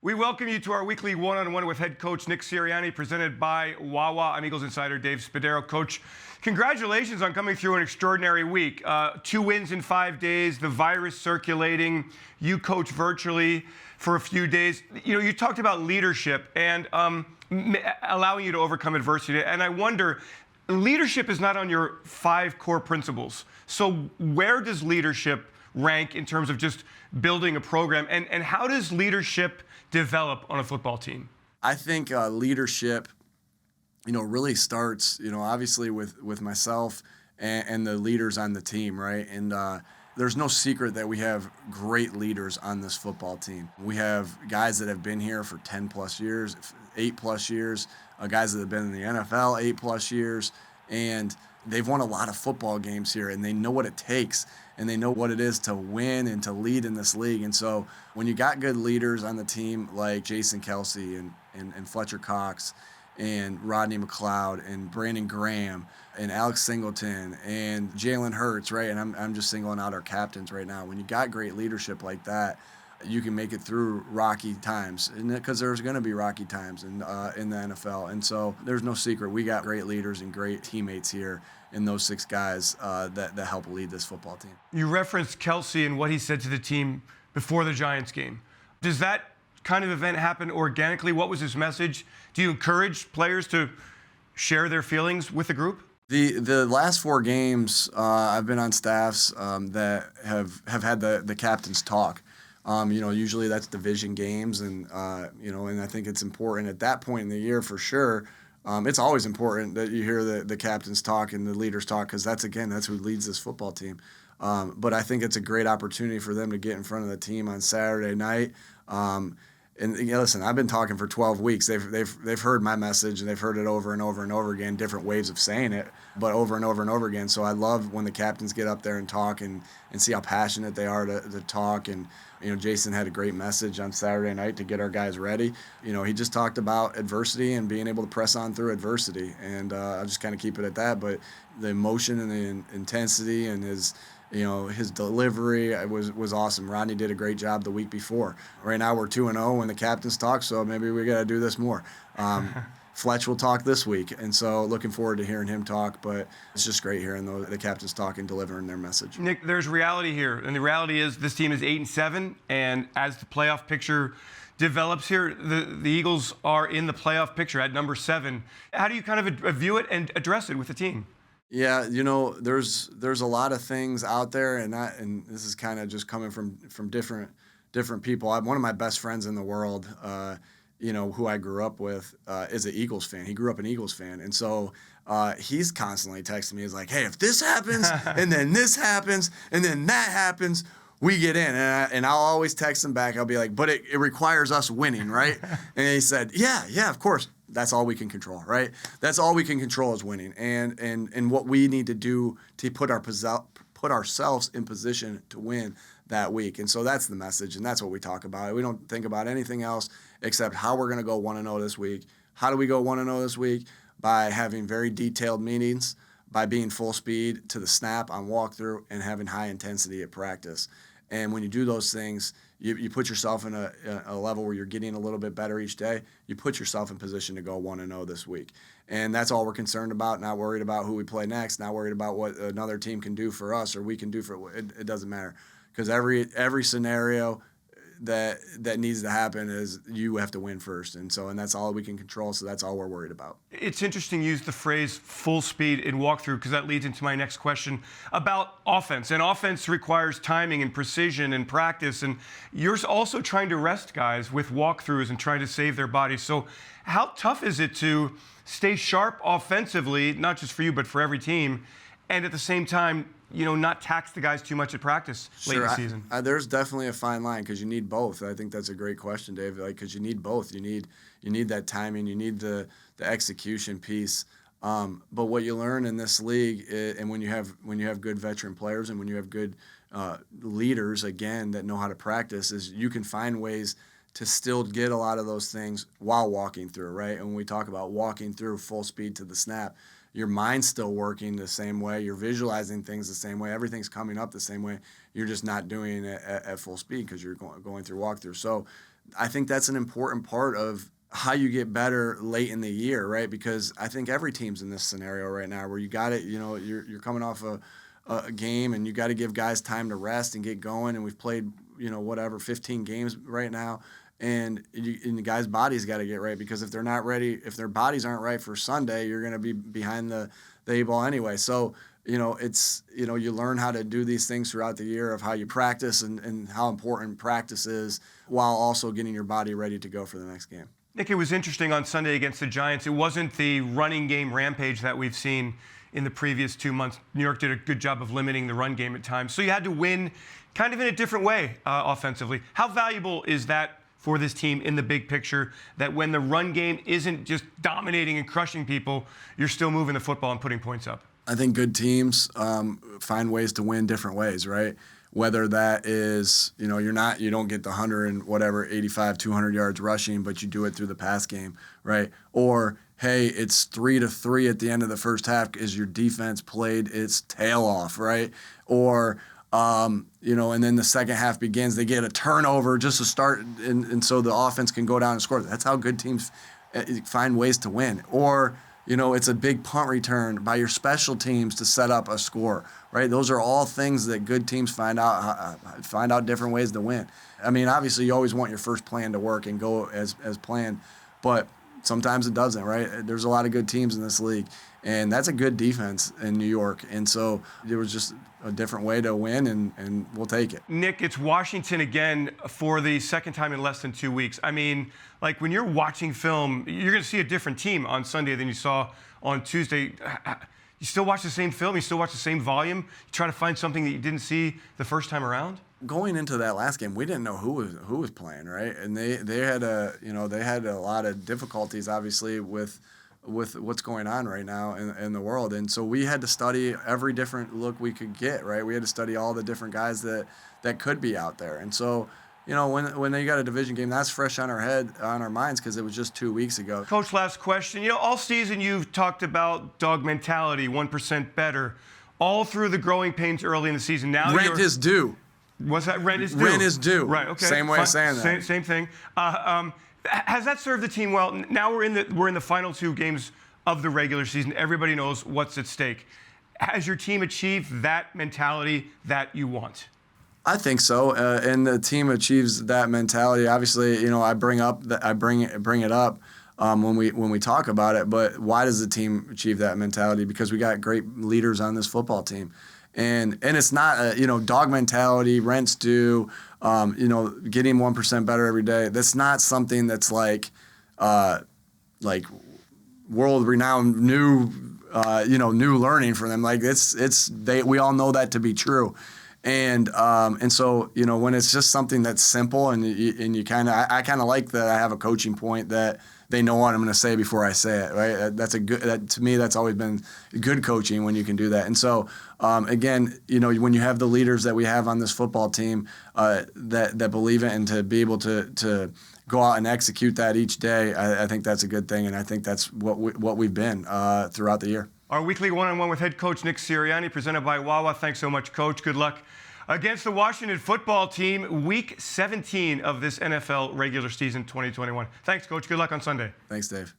We welcome you to our weekly one-on-one with head coach Nick Sirianni, presented by Wawa. I'm Eagles insider Dave Spadaro. Coach, congratulations on coming through an extraordinary week. 2 wins in 5 days, the virus circulating, you coach virtually for a few days. You talked about leadership and allowing you to overcome adversity. And I wonder, leadership is not on your 5 core principles. So where does leadership rank in terms of just building a program? And how does leadership develop on a football team? I think leadership, really starts, obviously with myself and the leaders on the team, right? And there's no secret that we have great leaders on this football team. We have guys that have been here for 10 plus years, 8 plus years, guys that have been in the NFL 8 plus years, and they've won a lot of football games here, and they know what it takes, and they know what it is to win and to lead in this league. And so when you got good leaders on the team like Jason Kelsey and Fletcher Cox and Rodney McLeod and Brandon Graham and Alex Singleton and Jalen Hurts, right? And I'm just singling out our captains right now. When you got great leadership like that, you can make it through rocky times, because there's going to be rocky times in the NFL. And so there's no secret. We got great leaders and great teammates here in those 6 guys that help lead this football team. You referenced Kelsey and what he said to the team before the Giants game. Does that kind of event happen organically? What was his message? Do you encourage players to share their feelings with the group? The last 4 games, I've been on staffs that have had the captains talk. Usually that's division games, and I think it's important at that point in the year for sure. It's always important that you hear the captains talk and the leaders talk, because that's who leads this football team. But I think it's a great opportunity for them to get in front of the team on Saturday night. And listen, I've been talking for 12 weeks. They've heard my message, and they've heard it over and over and over again, different ways of saying it, but over and over and over again. So I love when the captains get up there and talk and see how passionate they are to talk. And Jason had a great message on Saturday night to get our guys ready. He just talked about adversity and being able to press on through adversity, and I'll just kind of keep it at that. But the emotion and the intensity and his delivery was awesome. Rodney did a great job the week before. Right now we're 2-0 when the captains talk, so maybe we got to do this more. Fletch will talk this week, and so looking forward to hearing him talk, but it's just great hearing the captains talk and delivering their message. Nick, there's reality here, and the reality is this team is 8-7, and as the playoff picture develops here, the Eagles are in the playoff picture at number 7. How do you kind of view it and address it with the team? Yeah, there's a lot of things out there, and this is kind of just coming from different people. One of my best friends in the world, who I grew up with, is an Eagles fan. He grew up an Eagles fan, and so he's constantly texting me. He's like, "Hey, if this happens, and then this happens, and then that happens, we get in." And I'll always text him back. I'll be like, "But it requires us winning, right?" And he said, "Yeah, of course. That's all we can control, right? That's all we can control is winning, and what we need to do to put ourselves in position to win that week." And so that's the message, and that's what we talk about. We don't think about anything else except how we're going to go 1-0 this week. How do we go 1-0 this week? By having very detailed meetings, by being full speed to the snap on walkthrough, and having high intensity at practice. And when you do those things, you put yourself in a level where you're getting a little bit better each day. You put yourself in position to go 1-0 this week. And that's all we're concerned about, not worried about who we play next, not worried about what another team can do for us or we can do for it. It doesn't matter. Because every scenario that needs to happen is you have to win first. And that's all we can control, so that's all we're worried about. It's interesting you use the phrase full speed in walkthrough, because that leads into my next question about offense. And offense requires timing and precision and practice. And you're also trying to rest guys with walkthroughs and trying to save their bodies. So how tough is it to stay sharp offensively, not just for you, but for every team, and at the same time, not tax the guys too much at practice late in the season? There's definitely a fine line, because you need both. I think that's a great question, Dave. Because you need both. You need that timing. You need the execution piece. But what you learn in this league, and when you have good veteran players and when you have good leaders, again, that know how to practice, is you can find ways to still get a lot of those things while walking through, right? And when we talk about walking through full speed to the snap, your mind's still working the same way. You're visualizing things the same way. Everything's coming up the same way. You're just not doing it at full speed because you're going through walkthrough. So I think that's an important part of how you get better late in the year, right? Because I think every team's in this scenario right now where you got it, you're coming off a game and you got to give guys time to rest and get going. And we've played, 15 games right now. And the guys' bodies got to get right, because if they're not ready, if their bodies aren't right for Sunday, you're going to be behind the eight ball anyway. So, you learn how to do these things throughout the year of how you practice and how important practice is, while also getting your body ready to go for the next game. Nick, it was interesting on Sunday against the Giants. It wasn't the running game rampage that we've seen in the previous 2 months. New York did a good job of limiting the run game at times. So you had to win kind of in a different way offensively. How valuable is that for this team in the big picture, that when the run game isn't just dominating and crushing people, you're still moving the football and putting points up? I think good teams find ways to win different ways, right? Whether that is, you don't get the 100 and whatever, 85, 200 yards rushing, but you do it through the pass game, right? Or, hey, it's 3-3 at the end of the first half because your defense played its tail off, right? Or, and then the second half begins, they get a turnover just to start, and so the offense can go down and score. That's how good teams find ways to win. Or, it's a big punt return by your special teams to set up a score, right? Those are all things that good teams find out different ways to win. I mean, obviously, you always want your first plan to work and go as planned, but sometimes it doesn't, right? There's a lot of good teams in this league, and that's a good defense in New York. And so it was just a different way to win, and we'll take it. Nick, it's Washington again for the second time in less than 2 weeks. I mean, like when you're watching film, you're going to see a different team on Sunday than you saw on Tuesday. You still watch the same film? You still watch the same volume? You try to find something that you didn't see the first time around? Going into that last game, we didn't know who was playing, right? And they had a lot of difficulties, obviously, with what's going on right now in the world. And so we had to study every different look we could get, right? We had to study all the different guys that could be out there. And so, when you got a division game, that's fresh on our minds, because it was just 2 weeks ago. Coach, last question. All season you've talked about dog mentality, 1% better, all through the growing pains early in the season. Now rent is due. What's that? Rent is due. Rent is due. Right. Okay. Same way of saying that. Same thing. Has that served the team well? Now we're in the final 2 games of the regular season. Everybody knows what's at stake. Has your team achieved that mentality that you want? I think so, and the team achieves that mentality. Obviously, I bring it up when we talk about it. But why does the team achieve that mentality? Because we got great leaders on this football team, and it's not dog mentality, rent's due, getting 1% better every day. That's not something that's like world-renowned new learning for them. Like we all know that to be true. And so when it's just something that's simple, and you I kind of like that I have a coaching point that they know what I'm going to say before I say it, right? To me, that's always been good coaching, when you can do that. And so again, when you have the leaders that we have on this football team that believe it, and to be able to go out and execute that each day, I think that's a good thing, and I think that's what we've been throughout the year. Our weekly one-on-one with head coach Nick Sirianni, presented by Wawa. Thanks so much, Coach. Good luck against the Washington football team, Week 17 of this NFL regular season 2021. Thanks, Coach. Good luck on Sunday. Thanks, Dave.